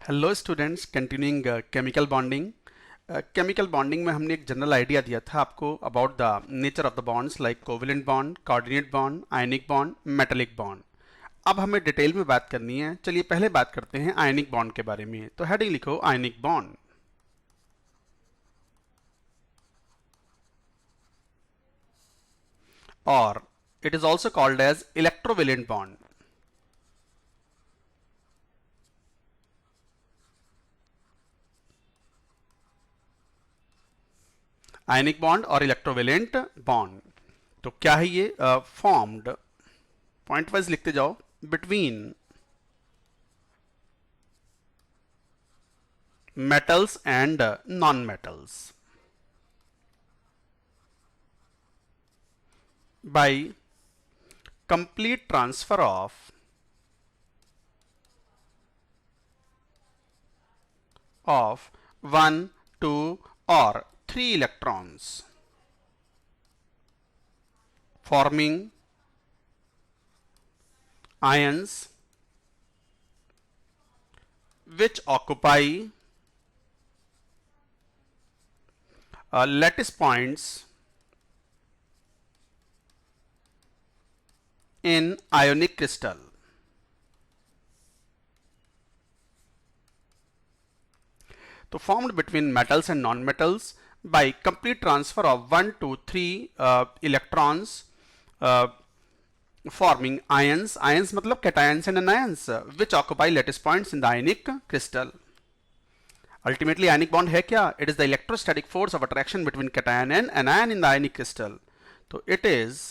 Hello students, continuing chemical bonding. Chemical bonding में हमने एक जनरल आइडिया दिया था आपको about the nature of the bonds like covalent bond, coordinate bond, ionic bond, metallic bond. अब हमें डिटेल में बात करनी है। चलिए पहले बात करते हैं आयनिक बॉन्ड के बारे में। तो हेडिंग लिखो आयनिक बॉन्ड। और it is also called as electrovalent bond. Ionic bond और इलेक्ट्रोवेलेंट बॉन्ड। तो क्या है ये? फॉर्म्ड, पॉइंट वाइज लिखते जाओ, between metals and non-metals by complete transfer of 1, 2 or 3 electrons, forming ions which occupy lattice points in ionic crystal. So formed between metals and non-metals by complete transfer of 1, 2, 3 electrons, forming ions. Ions मतलब cations and anions which occupy lattice points in the ionic crystal. Ultimately ionic bond है क्या? It is the electrostatic force of attraction between cation and anion in the ionic crystal. So it is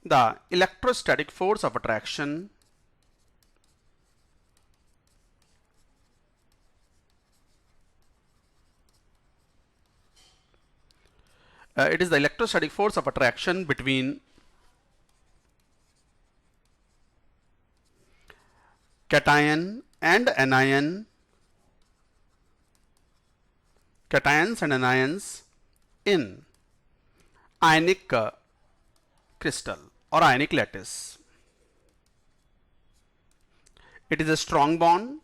the electrostatic force of attraction it is the electrostatic force of attraction between cation and anion, cations and anions in ionic crystal or ionic lattice. It is a strong bond.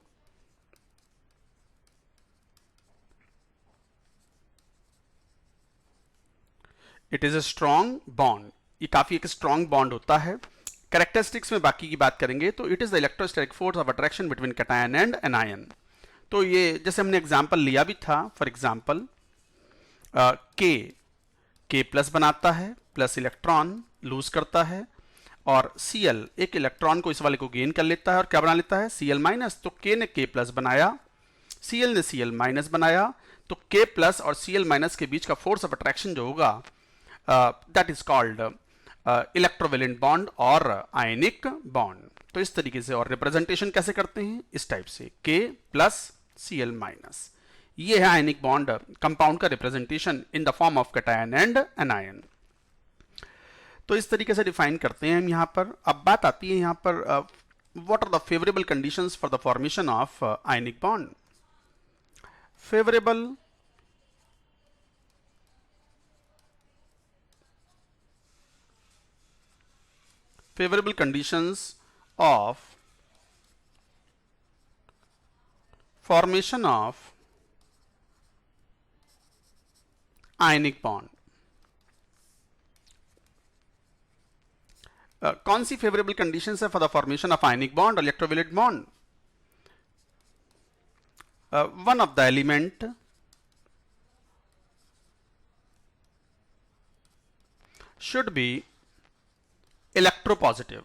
It is a strong bond. ये काफी एक strong bond होता है। Characteristics में बाकी की बात करेंगे तो it is the electrostatic force of attraction between cation and anion. तो ये जैसे हमने एग्जांपल लिया भी था, फॉर एग्जांपल के प्लस बनाता है, प्लस इलेक्ट्रॉन लूज करता है, और Cl एक इलेक्ट्रॉन को इस वाले को गेन कर लेता है और क्या बना लेता है? Cl minus. तो K ने K प्लस बनाया, Cl ने Cl माइनस बनाया, तो K प्लस और Cl माइनस के बीच का फोर्स ऑफ अट्रैक्शन जो होगा that is called electrovalent bond और आयनिक बॉन्ड। तो इस तरीके से, और रिप्रेजेंटेशन कैसे करते हैं? इस टाइप से, K प्लस Cl माइनस। ये है आयनिक बॉन्ड कंपाउंड का representation in the form of cation and anion. तो इस तरीके से डिफाइन करते हैं हम यहाँ पर। अब बात आती है यहाँ पर what are the favourable conditions for the formation of ionic bond. favorable conditions of formation of ionic bond। कौन सी फेवरेबल कंडीशंस है for the formation of ionic bond और electrovalent bond? One of the element should be electropositive.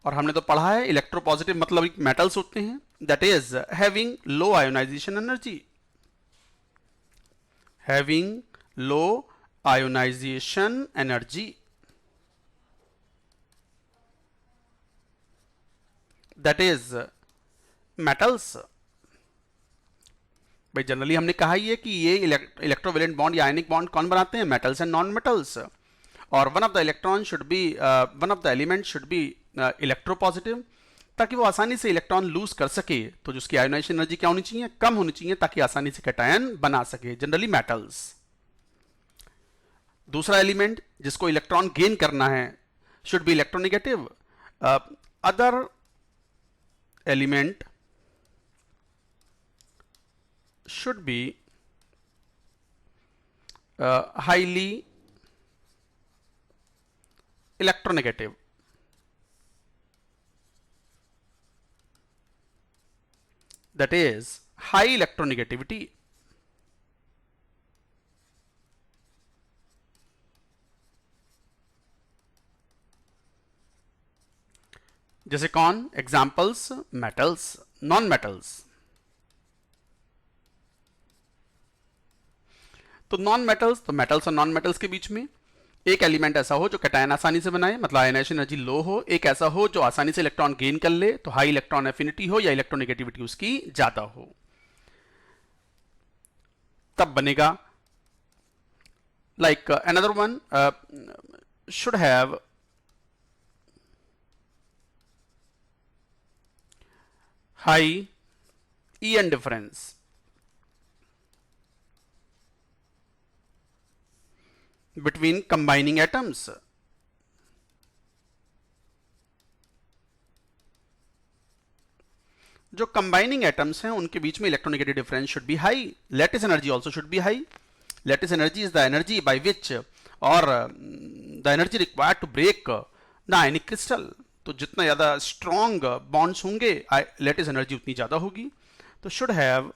और हमने तो पढ़ा है electropositive मतलब मेटल्स होते हैं that is having low ionization energy, having low ionization energy, that is metals. भाई जनरली हमने कहा ही है कि ये इलेक्ट्रोवेलेंट बॉन्ड या आयनिक बॉन्ड कौन बनाते हैं? Metals and non metals. और one of the electron should be one of the element should be electropositive, ताकि वो आसानी से इलेक्ट्रॉन लूज कर सके। तो जिसकी आयोनाइजेशन एनर्जी क्या होनी चाहिए? कम होनी चाहिए, ताकि आसानी से कैटायन बना सके, जनरली मेटल्स। दूसरा एलिमेंट जिसको इलेक्ट्रॉन गेन करना है should be electronegative, other element should be highly electronegative. That is high electronegativity. जैसे कौन? Examples, metals, non metals. तो नॉन मेटल्स, तो मेटल्स और नॉन मेटल्स के बीच में एक एलिमेंट ऐसा हो जो कैटायन आसानी से बनाए, मतलब आयनाइजेशन एनर्जी लो हो, एक ऐसा हो जो आसानी से इलेक्ट्रॉन गेन कर ले, तो हाई इलेक्ट्रॉन एफिनिटी हो या इलेक्ट्रोनेगेटिविटी उसकी ज्यादा हो, तब बनेगा। Like another one should have high EN difference. Between combining atoms. जो कंबाइनिंग एटम्स हैं उनके बीच में electronegative difference should be high, lattice energy also should be high. Lattice energy is the energy by which और the energy required to break the ionic crystal. तो जितना ज्यादा strong bonds होंगे लैटिस एनर्जी उतनी ज्यादा होगी। तो should have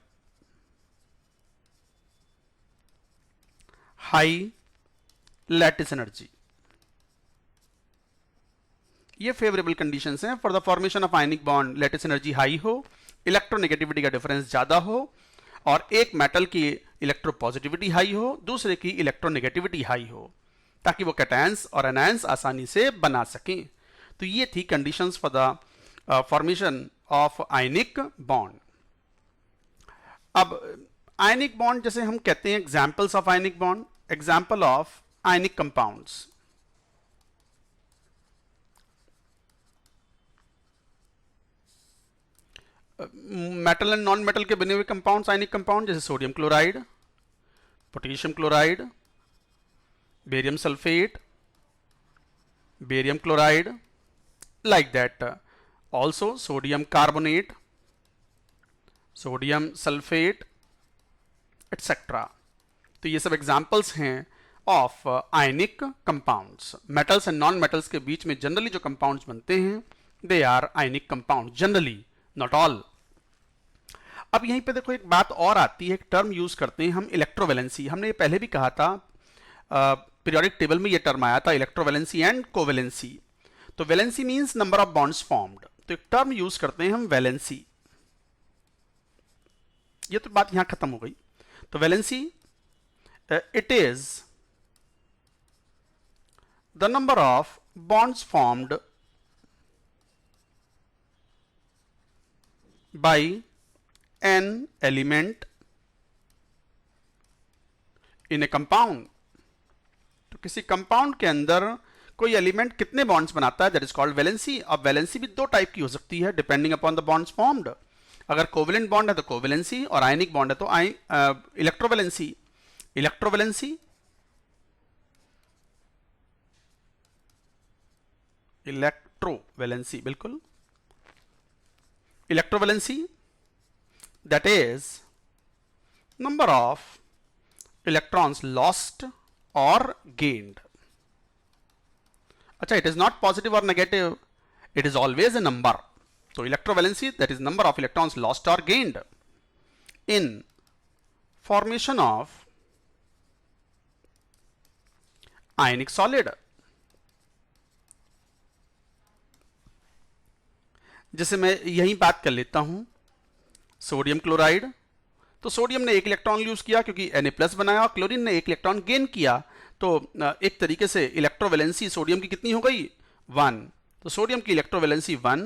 high lattice energy. ये फेवरेबल कंडीशंस हैं for the formation of ionic bond. Lattice energy high हो, इलेक्ट्रोनेगेटिविटी का डिफरेंस ज्यादा हो, और एक मेटल की इलेक्ट्रोपॉजिटिविटी हाई हो, दूसरे की इलेक्ट्रोनेगेटिविटी हाई हो, ताकि वो कैटायंस और एनायंस आसानी से बना सकें। तो ये थी conditions for the formation of ionic bond. अब आयनिक बॉन्ड जैसे हम कहते हैं examples of ionic bond, example of ionic compounds. Metal and non metal के बने हुए कंपाउंड्स, आयनिक कंपाउंड, जैसे sodium chloride, potassium chloride, barium sulphate, barium chloride, like that. Also sodium carbonate, sodium sulfate, etc. तो ये सब examples हैं of ionic compounds. Metals and non metals के बीच में जनरली जो कंपाउंड्स बनते हैं they are ionic compound, generally, not all. अब यहीं पे देखो एक बात और आती है, एक टर्म यूज करते हैं हम, इलेक्ट्रोवैलेंसी। हमने ये पहले भी कहा था, पीरियोडिक टेबल में ये टर्म आया था, इलेक्ट्रोवैलेंसी एंड कोवैलेंसी। तो valency means number of bonds formed, तो एक टर्म यूज करते हैं हम वैलेंसी। ये तो बात यहां खत्म हो गई। तो valency it is the number of bonds formed by an element in A compound. तो किसी कंपाउंड के अंदर कोई एलिमेंट कितने बॉन्ड्स बनाता है, दैट इज कॉल्ड वैलेंसी। अब वैलेंसी भी दो टाइप की हो सकती है depending upon the bonds formed. अगर कोवेलेंट बॉन्ड है तो कोवेलेंसी, और आयनिक बॉन्ड है तो इलेक्ट्रोवैलेंसी। इलेक्ट्रोवैलेंसी इलेक्ट्रोवैलेंसी बिल्कुल। Electrovalency that is number of electrons lost और गेन्ड। अच्छा, it is not positive or negative, it is always a number. So electrovalency, that is number of electrons lost or gained in formation of ionic solid. जैसे मैं यही बात कर लेता हूं, sodium chloride. तो सोडियम ने एक इलेक्ट्रॉन यूज किया क्योंकि Na+ बनाया, और क्लोरीन ने एक इलेक्ट्रॉन गेन किया। तो एक तरीके से इलेक्ट्रोवैलेंसी सोडियम की कितनी हो गई? 1। तो सोडियम की electrovalency 1,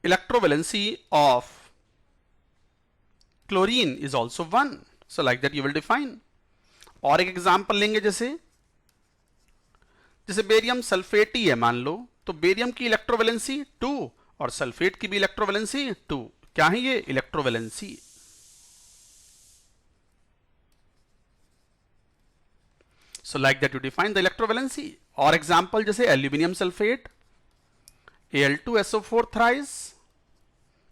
electrovalency of chlorine is also 1. So like that you will define. और एक एग्जांपल लेंगे, जैसे बेरियम सल्फेट ही है मान लो, तो बेरियम की इलेक्ट्रोवैलेंसी 2 और सल्फेट की भी इलेक्ट्रोवैलेंसी 2। क्या है ये? Electrovalency. So like that you define the electrovalency. और एग्जाम्पल जैसे एल्यूमिनियम सल्फेट Al2SO4 thrice,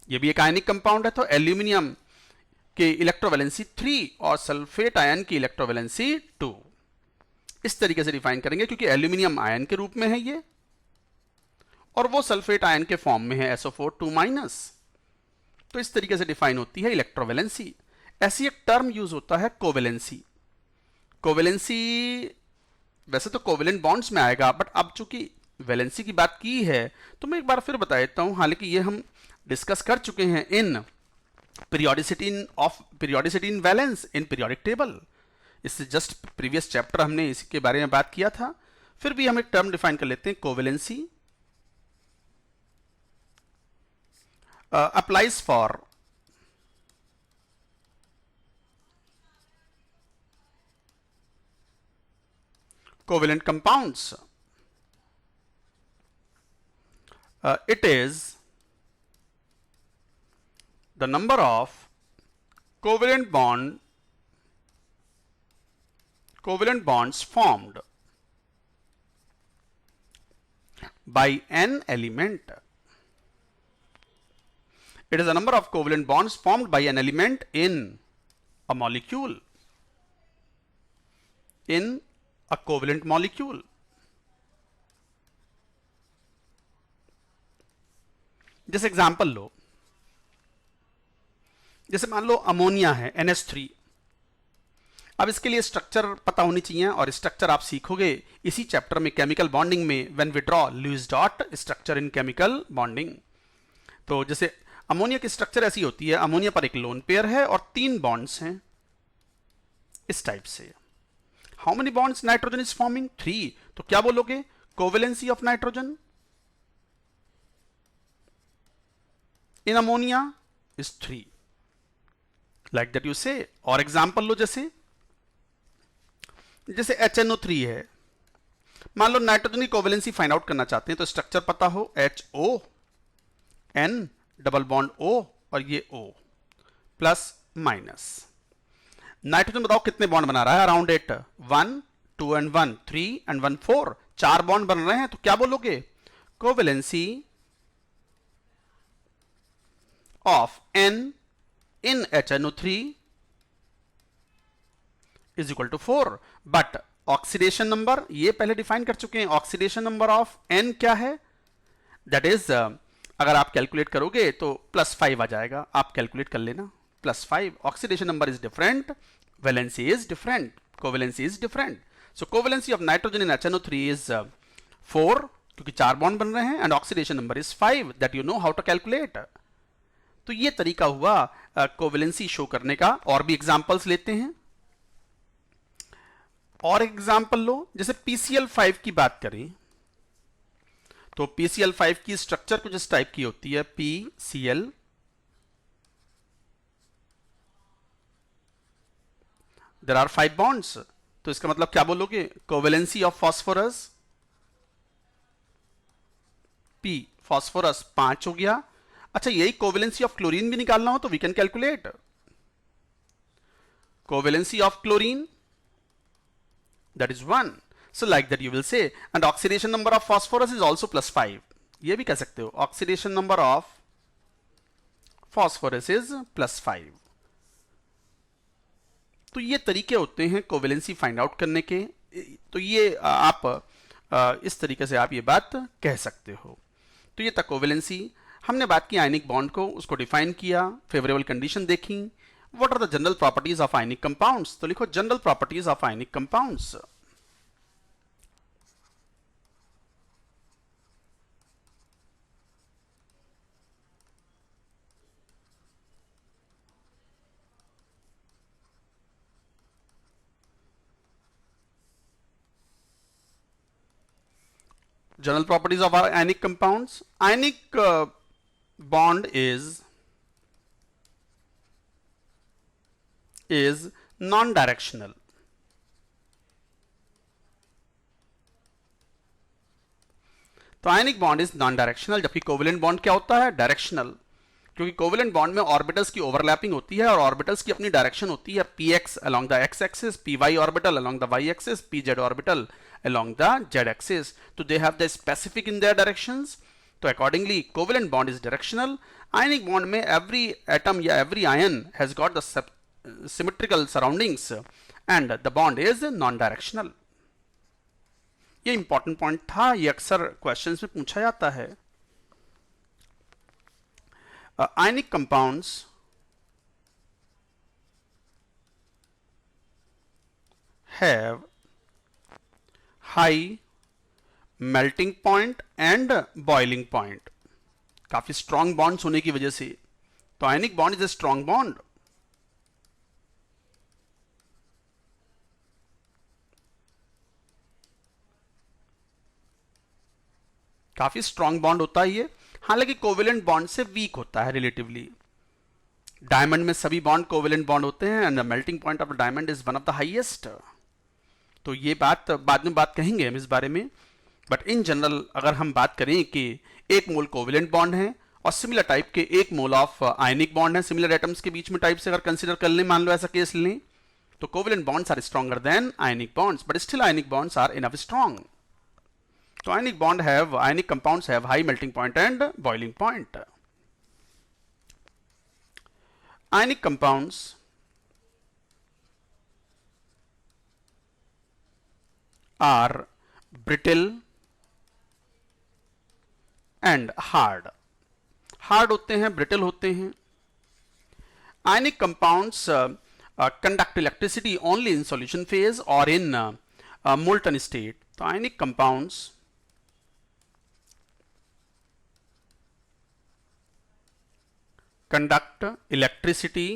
ये भी एक आयनिक कंपाउंड है, तो एल्यूमिनियम के इलेक्ट्रोवैलेंसी 3 और सल्फेट आयन की इलेक्ट्रोवैलेंसी 2। इस तरीके से डिफाइन करेंगे क्योंकि एल्यूमिनियम आयन के रूप में है ये और वो सल्फेट आयन के फॉर्म में है SO4 2-। तो इस तरीके से डिफाइन होती है इलेक्ट्रोवैलेंसी। ऐसी एक टर्म यूज होता है कोवेलेंसी। कोवेलेंसी वैसे तो कोवेलेंट बॉन्ड्स में आएगा, बट अब चूंकि वैलेंसी की बात की है तो मैं एक बार फिर बता देता हूं, हालांकि ये हम डिस्कस कर चुके हैं in periodicity in valence in periodic table. इससे जस्ट प्रीवियस चैप्टर हमने इसके बारे में बात किया था। फिर भी हम एक टर्म डिफाइन कर लेते हैं, covalency applies for covalent compounds. It is the number of covalent bonds formed by an element. It is the number of covalent bonds formed by an element in a molecule. In a covalent molecule. जैसे example लो, जैसे मान लो ammonia है NH3। अब इसके लिए structure पता होनी चाहिए और स्ट्रक्चर आप सीखोगे इसी चैप्टर में केमिकल बॉन्डिंग में, when we draw Lewis dot structure in chemical bonding. तो जैसे अमोनिया की स्ट्रक्चर ऐसी होती है, अमोनिया पर एक लोन पेयर है और 3 बॉन्ड्स हैं इस टाइप से। How many bonds nitrogen is forming? 3। तो क्या बोलोगे? Covalency of nitrogen in ammonia is 3। Like that you से। और एग्जाम्पल लो, जैसे HNO3 है। मान लो नाइट्रोजन की कोवेलेंसी फाइंड आउट करना चाहते हैं, तो स्ट्रक्चर पता हो HO N double bond O और ये O प्लस माइनस। नाइट्रोजन बताओ कितने बॉन्ड बना रहा है? अराउंड 8। 1 2 and 1 3 and 1 4, 4 बॉन्ड बन रहे हैं। तो क्या बोलोगे? Covalency of N in HNO3 is equal to 4। But oxidation number ये पहले डिफाइन कर चुके हैं। ऑक्सीडेशन नंबर ऑफ N क्या है? दैट इज अगर आप कैलकुलेट करोगे तो +5 आ जाएगा। आप कैलकुलेट कर लेना, +5। Oxidation number is different, valency is different, covalency is different. So covalency of nitrogen in HNO3 is 4 क्योंकि 4 बॉन्ड बन रहे हैं, and oxidation number is 5 that you know how to calculate. तो ये तरीका हुआ कोवेलेंसी शो करने का। और भी एग्जांपल्स लेते हैं। और एग्जांपल लो, जैसे PCl5 की बात करें तो PCl5 की स्ट्रक्चर कुछ इस टाइप की होती है, PCl देयर आर 5 बॉन्ड्स। तो इसका मतलब क्या बोलोगे? Covalency of phosphorus P, phosphorus 5 हो गया। अच्छा, यही कोवेलेंसी ऑफ क्लोरीन भी निकालना हो तो we can calculate covalency of chlorine, that is 1. So like that you will say, and oxidation number of phosphorus is also +5. ये भी कह सकते हो, oxidation number of phosphorus is +5. तो ये तरीके होते हैं कोवेलेंसी फाइंड आउट करने के। तो ये आप इस तरीके से आप ये बात कह सकते हो। तो ये था कोवेलेंसी। हमने बात की आयनिक बॉन्ड को, उसको डिफाइन किया, फेवरेबल कंडीशन देखी। What are the general properties of ionic compounds? तो लिखो general properties of ionic compounds. General properties of ionic compounds. Ionic bond is non-directional. तो ionic bond is non directional, जबकि covalent bond क्या होता है? Directional, क्योंकि covalent bond में orbitals की ओवरलैपिंग होती है और ऑर्बिटल्स की अपनी डायरेक्शन होती है, px along the x axis, py orbital along the y axis, pz orbital along the z axis. तो they have the specific in their directions. तो accordingly covalent bond is directional. Ionic bond में every atom या every ion has got the symmetrical surroundings and the bond is non-directional. ये important point था, ये अक्सर questions में पूछा जाता है. Ionic compounds have high melting point and boiling point. काफी स्ट्रॉन्ग बॉन्ड्स होने की वजह से. तो ionic bond is a strong bond. काफी स्ट्रॉन्ग बॉन्ड होता है ये, हालांकि कोवेलेंट बॉन्ड से वीक होता है रिलेटिवली. डायमंड में सभी बॉन्ड कोवेलेंट बॉन्ड होते हैं and the melting point of the diamond is one of the highest. तो ये बात बाद में बात कहेंगे हम इस बारे में. बट इन जनरल अगर हम बात करें कि एक मोल कोवेलेंट बॉन्ड है और सिमिलर टाइप के एक मोल ऑफ आयनिक बॉन्ड है, सिमिलर एटम्स के बीच में टाइप से अगर कंसीडर कर लें, मान लो ऐसा केस लें, तो covalent bonds are stronger than ionic bonds, but still ionic bonds are enough strong. तो ionic compounds have high melting point and boiling point. Ionic compounds are brittle and hard. Hard होते हैं, brittle होते हैं. Ionic compounds conduct electricity only in solution phase or in molten state. तो ionic compounds conduct electricity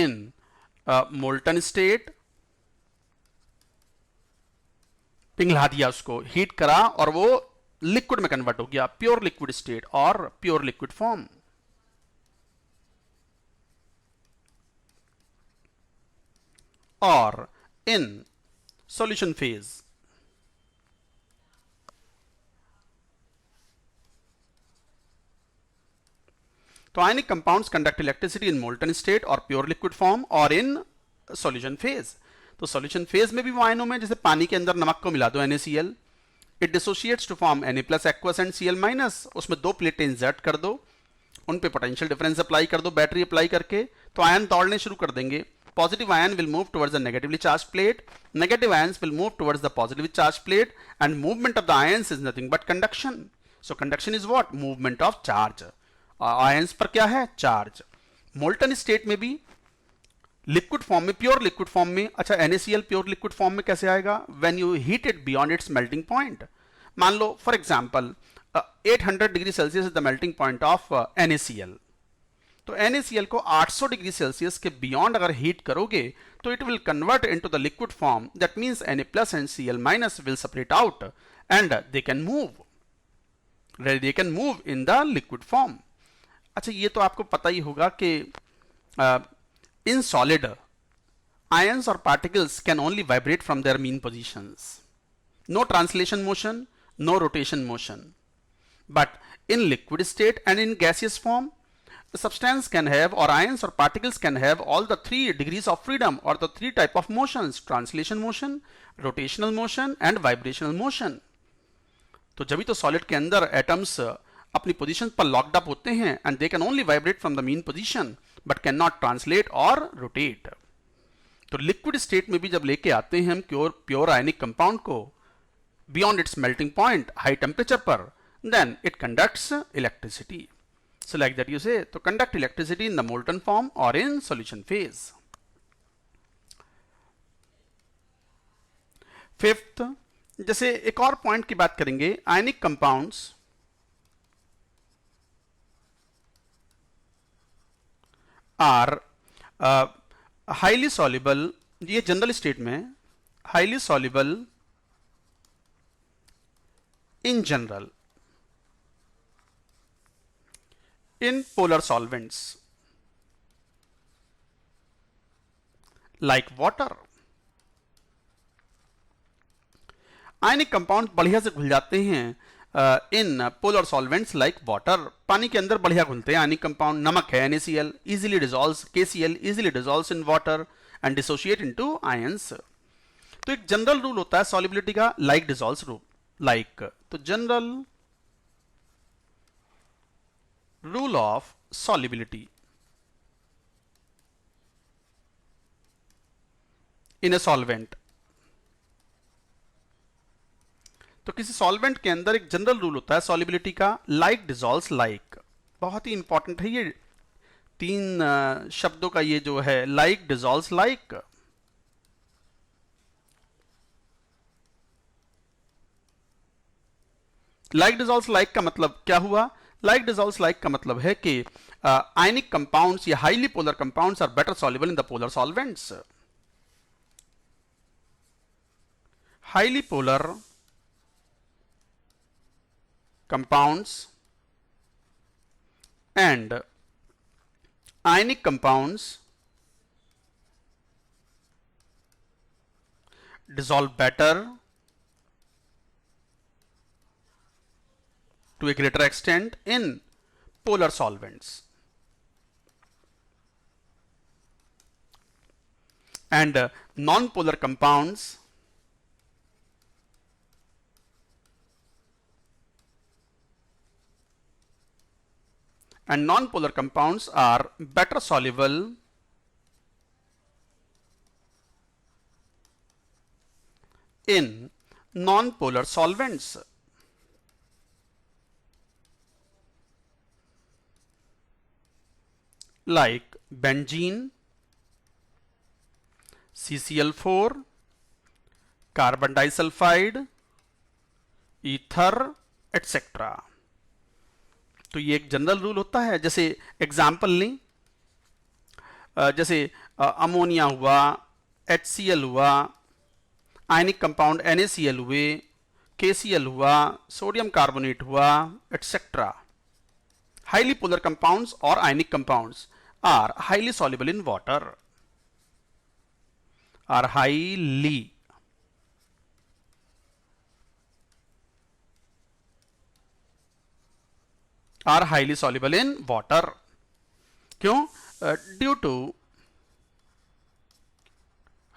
in molten state. पिघला दिया, उसको heat करा और वो लिक्विड में कन्वर्ट हो गया, प्योर लिक्विड स्टेट और प्योर लिक्विड फॉर्म. और इन सॉल्यूशन फेज. तो ionic compounds conduct electricity in molten state और प्योर लिक्विड फॉर्म और इन सॉल्यूशन फेज. तो सॉल्यूशन फेज में भी वो आयनों में, जैसे पानी के अंदर नमक को मिला दो NaCl, it dissociates to form Na+ aqueous and Cl-, उसमें दो प्लेटें इंसर्ट कर दो, उन पे पोटेंशियल डिफरेंस अप्लाई कर दो, बैटरी अप्लाई करके, तो आयन दौड़ने शुरू कर देंगे. Positive ion will move towards the negatively charged plate, negative ions will move towards the positively charged plate, and movement of the ions is nothing but conduction. So conduction is what? Movement of charge. Ions पर क्या है? Charge. Molten state में भी liquid form में, pure liquid form में, अच्छा NaCl pure liquid form में कैसे आएगा? When you heat it beyond its melting point. मान लो for example 800 degree Celsius is the melting point of NaCl. तो NaCl को 800 डिग्री सेल्सियस के बियॉन्ड अगर हीट करोगे तो it will convert into the liquid form. That means Na+ and Cl- will separate out and they can move in the liquid form. अच्छा, ये तो आपको पता ही होगा कि इन सॉलिड आयंस और particles can only vibrate from their mean positions. No translation motion, no rotation motion. But in liquid state and in gaseous form, the substance can have, or ions or particles can have, all the 3 degrees of freedom or the 3 type of motions: translation motion, rotational motion and vibrational motion. तो जब भी तो solid के अंदर atoms अपनी position पर locked up होते हैं and they can only vibrate from the mean position but can not translate और रोटेट. तो लिक्विड स्टेट में भी जब लेके आते हैं हम प्योर आयनिक कंपाउंड को beyond its melting point high temperature पर, then it conducts electricity. So like that you say, to conduct electricity in the molten form or in solution phase. Fifth, जैसे एक और पॉइंट की बात करेंगे, ionic compounds are highly soluble, ये general state में highly soluble in general in polar solvents like water. Ionic compound बढ़िया से घुल जाते हैं in polar solvents like water, पानी के अंदर बढ़िया घुलते हैं आयनिक कंपाउंड। नमक है NaCl, easily dissolves, KCl easily dissolves in water and dissociate into ions. तो एक जनरल रूल होता है सॉल्युबिलिटी का, लाइक डिसॉल्व्स रूल, लाइक। तो general rule of solubility in a solvent, तो किसी सॉल्वेंट के अंदर एक जनरल रूल होता है सॉल्युबिलिटी का, लाइक डिसॉल्व्स लाइक। बहुत ही इंपॉर्टेंट है ये तीन शब्दों का ये जो है, like dissolves like. Like dissolves like का मतलब क्या हुआ? लाइक डिसॉल्व्स लाइक का मतलब है कि आयनिक कंपाउंड्स या highly polar compounds are better soluble in the polar solvents. Highly polar compounds and ionic compounds dissolve better to a greater extent in polar solvents, and non-polar compounds and non-polar compounds are better soluble in non-polar solvents, like benzene, CCl4, carbon disulfide, ether, etc. तो ये एक general rule होता है। जैसे example लें, जैसे ammonia हुआ, HCl हुआ, आयनिक कंपाउंड NaCl हुए, KCl हुआ, सोडियम कार्बोनेट हुआ, एटसेट्रा। हाईली पोलर कंपाउंड्स और ionic compounds are highly soluble in water, are highly soluble in water। क्यों? Due to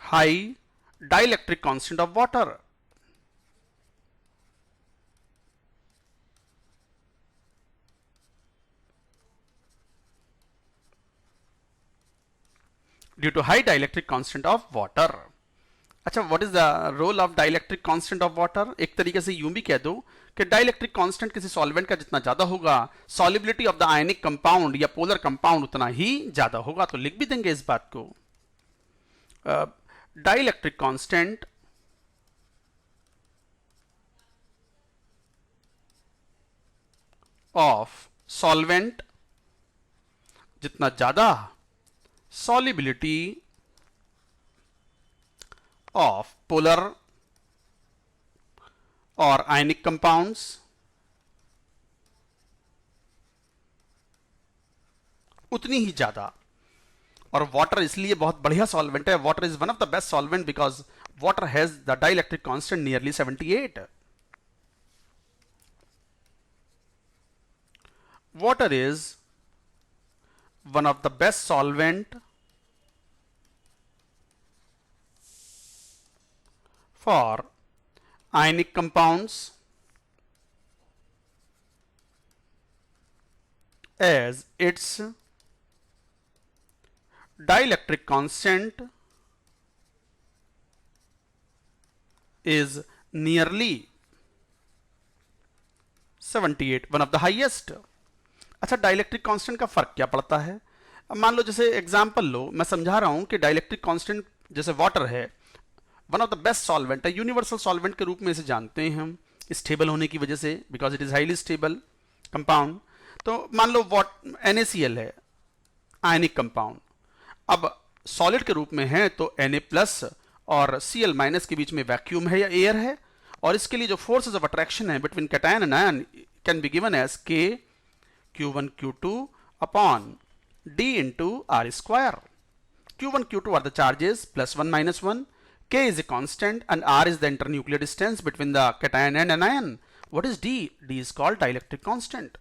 high dielectric constant of water. Due to high dielectric constant of water. अच्छा, what is the role of dielectric constant of water? एक तरीके से यूं भी कह दो कि डाइलेक्ट्रिक कांस्टेंट किसी सॉल्वेंट का जितना ज्यादा होगा, solubility of the ionic compound या पोलर कंपाउंड उतना ही ज्यादा होगा। तो लिख भी देंगे इस बात को, डाइलेक्ट्रिक कांस्टेंट ऑफ सॉल्वेंट जितना ज्यादा, सॉल्युबिलिटी of polar और आयनिक कंपाउंड्स उतनी ही ज्यादा। और वाटर इसलिए बहुत बढ़िया सॉल्वेंट है। Water is one of the best solvent because water has the dielectric constant nearly 78। Water is one of the best solvent for ionic compounds as its dielectric constant is nearly 78, one of the highest। अच्छा, dielectric constant का फर्क क्या पड़ता है? अब मान लो, जैसे example लो, मैं समझा रहा हूं कि डाइलेक्ट्रिक कांस्टेंट जैसे वाटर है, one of the best solvent है, यूनिवर्सल सॉल्वेंट के रूप में इसे जानते हैं हम, स्टेबल होने की वजह से, because it is highly stable compound. तो मान लो NaCl है, आयनिक कंपाउंड, अब सॉलिड के रूप में है तो Na+ और Cl- के बीच में वैक्यूम है या एयर है, और इसके लिए जो फोर्सेस ऑफ अट्रैक्शन है between cation and anion can be given as K Q1 Q2 upon D into R²। Q1 Q2 are the charges +1 -1, K is a constant and R is the internuclear distance between the cation and anion, What is D? D is called dielectric constant.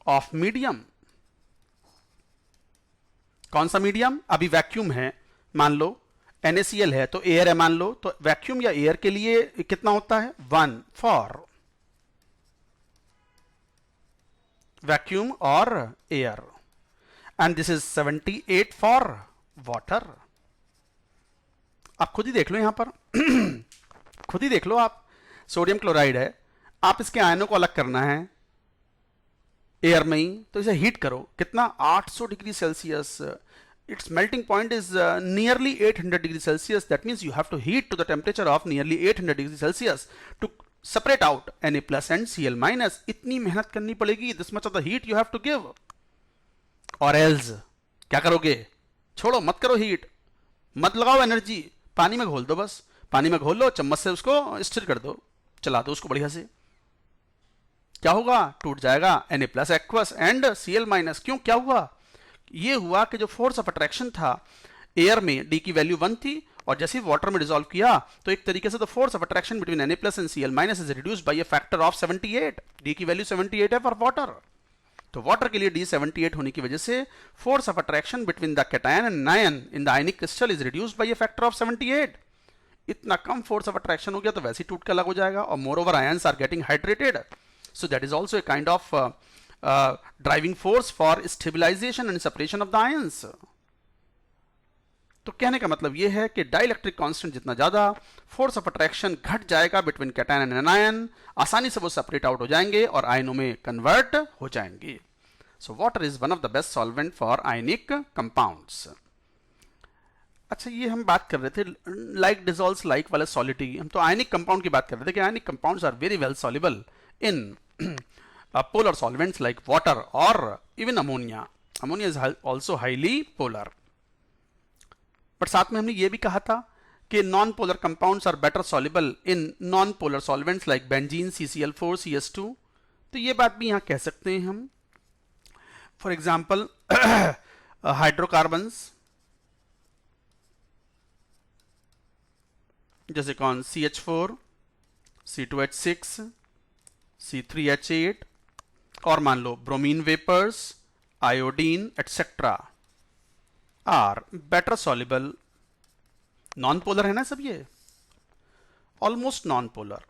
Of medium. कौन सा medium? अभी vacuum है, मान लो NaCl है तो air है मान लो, तो वैक्यूम या एयर के लिए कितना होता है? 1 फॉर वैक्यूम और air, and this is 78 for water. आप खुद ही देख लो यहां पर खुद ही देख लो आप. सोडियम क्लोराइड है, आप इसके आयनों को अलग करना है एयर में ही, तो इसे हीट करो. कितना? 800 degree Celsius. its melting point is nearly 800 degrees Celsius. That means you have to heat to the temperature of nearly 800 degrees Celsius to separate out Na plus and Cl minus. इतनी मेहनत करनी पड़ेगी. This much of the heat you have to give. और else क्या करोगे? छोड़ो, मत करो हीट, मत लगाओ एनर्जी, पानी में घोल दो. बस पानी में घोल लो, चम्मच से उसको स्टिर कर दो, चला दो उसको बढ़िया से. क्या होगा? टूट जाएगा Na plus aqueous and Cl minus. क्यों? क्या हुआ? ये हुआ कि जो फोर्स ऑफ अट्रैक्शन था एयर में, डी की वैल्यू 1 थी, और जैसे ही वाटर में डिसॉल्व किया तो एक तरीके से the force of attraction between Na plus and Cl minus is reduced by a factor of 78. D की वैल्यू 78 है फॉर वाटर, तो वाटर के लिए डी 78 होने की वजह से force of attraction between the cation and ion in the ionic crystal is reduced by a factor of 78. इतना कम फोर्स ऑफ अट्रैक्शन हो गया तो वैसे ही टूट के अलग हो जाएगा, और moreover ions are getting hydrated. So that is also a kind of driving force for stabilization and separation of the ions. तो कहने का मतलब यह है कि डाइलेक्ट्रिक कांस्टेंट जितना ज्यादा, फोर्स ऑफ अट्रैक्शन घट जाएगा बिटवीन कैटायन एंड एनायन, आसानी से वो सेपरेट आउट हो जाएंगे और आयनों में कन्वर्ट हो जाएंगे. So water is one of the best solvent for ionic compounds. अच्छा, ये हम बात कर रहे थे लाइक डिसॉल्व्स लाइक वाले सॉलिडिटी. हम तो आयनिक कंपाउंड की बात कर रहे थे कि ionic compounds are very well soluble in polar solvents like water or even ammonia. Ammonia is also highly polar. But साथ में हमने ये भी कहा था कि non-polar compounds are better soluble in non-polar solvents like benzene, CCl4, CS2. तो ये बात भी यहाँ कह सकते हैं हम. For example, hydrocarbons जैसे कौन? CH4, C2H6, C3H8, और मान लो bromine vapours, iodine etcetera are better soluble. Non polar है ना सब ये, almost non polar.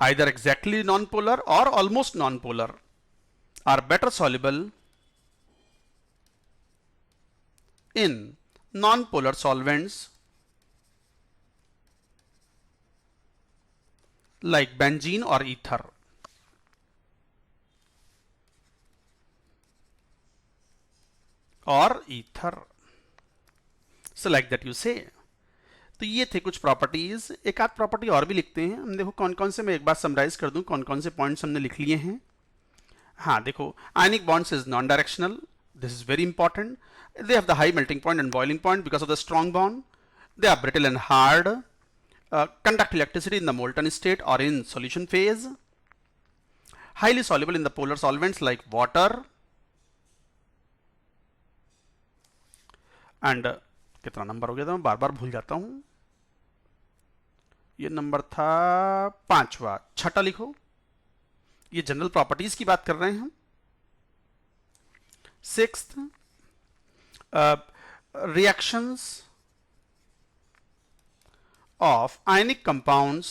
Either exactly non polar और almost non polar are better soluble in non polar solvents like benzene or ether. Or ether. So like that you say. तो ये थे कुछ properties. एक आध प्रॉपर्टी और भी लिखते हैं हम. देखो कौन कौन से, मैं एक बार समराइज कर दूं कौन कौन से पॉइंट्स हमने लिख लिए हैं. हाँ देखो, ionic bonds is non directional. This is very important. They have the high melting point and boiling point because of the strong bond. They are brittle and hard. Conduct electricity in the molten state or in solution phase. Highly soluble in the polar solvents like water. And कितना number हो गया था, मैं बार बार भूल जाता हूं. ये number था 5वां. छठा लिखो. ये जनरल प्रॉपर्टीज की बात कर रहे हैं हम. 6th, reactions of ionic compounds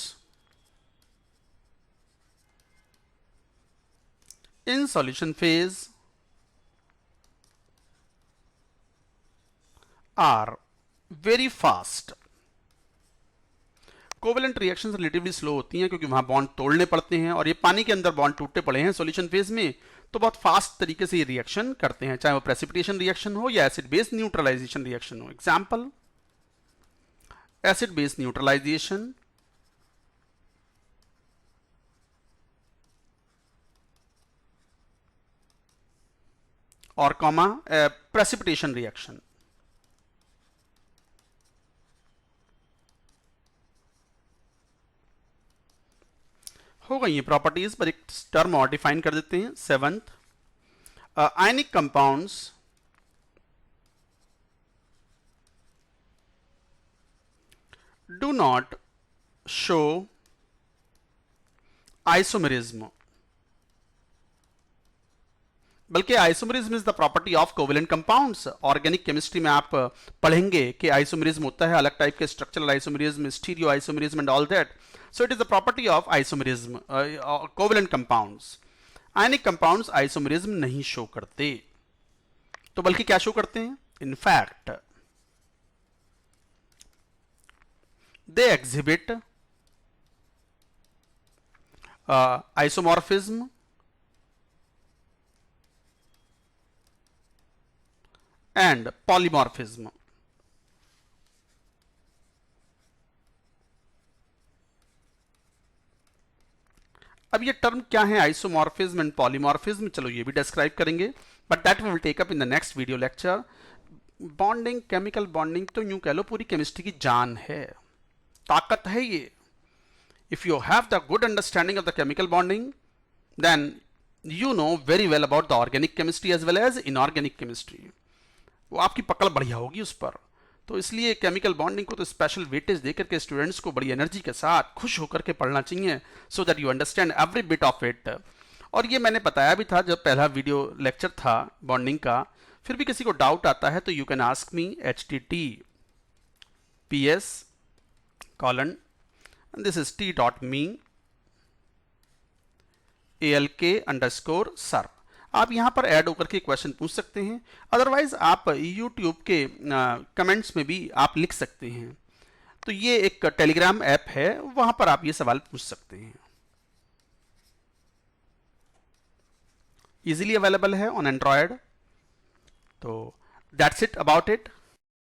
in solution phase are very fast. Covalent reactions relatively slow होती हैं क्योंकि वहां बॉन्ड तोड़ने पड़ते हैं, और ये पानी के अंदर बॉन्ड टूटते पड़े हैं सॉल्यूशन फेज में, तो बहुत फास्ट तरीके से ये रिएक्शन करते हैं, चाहे वो प्रेसिपिटेशन रिएक्शन हो या एसिड बेस न्यूट्रलाइजेशन रिएक्शन हो. एग्जांपल, acid base neutralization, और कॉमा precipitation reaction. हो गई ये प्रॉपर्टीज, पर एक टर्म और डिफाइन कर देते हैं. 7th, ionic compounds do not show isomerism, बल्कि isomerism is the property of covalent compounds. Organic chemistry में आप पढ़ेंगे कि आइसोमेरिज्म होता है, अलग टाइप के structural isomerism, stereo isomerism and all that. So it is the property of isomerism, covalent compounds. Ionic compounds isomerism नहीं शो करते, तो बल्कि क्या शो करते हैं? In fact they exhibit isomorphism and polymorphism. अब ये टर्म क्या है, आइसोमॉर्फिज्म एंड पॉलीमॉर्फिज्म? चलो ये भी डिस्क्राइब करेंगे, but that we will take up in the next video lecture. Bonding, chemical bonding तो यूं कह लो पूरी केमिस्ट्री की जान है, ताकत है ये। If you have the good understanding of the chemical bonding, then you know very well about the organic chemistry as well as inorganic chemistry। वो आपकी पकड़ बढ़िया होगी उस पर। तो इसलिए केमिकल बॉन्डिंग को तो स्पेशल वेटेज देकर के स्टूडेंट्स को बड़ी एनर्जी के साथ खुश होकर के पढ़ना चाहिए, so that you understand every bit of it. और ये मैंने बताया भी था जब पहला वीडियो लेक्चर था बॉन्डिंग का। फिर भी किसी को डाउट आता है तो you can ask me https:// this is t.me ALK_sir। आप यहां पर ऐड होकर के क्वेश्चन पूछ सकते हैं, अदरवाइज आप YouTube के कमेंट्स में भी आप लिख सकते हैं। तो ये एक टेलीग्राम ऐप है, वहां पर आप ये सवाल पूछ सकते हैं। इजीली अवेलेबल है ऑन एंड्रॉयड। तो दैट्स इट अबाउट इट।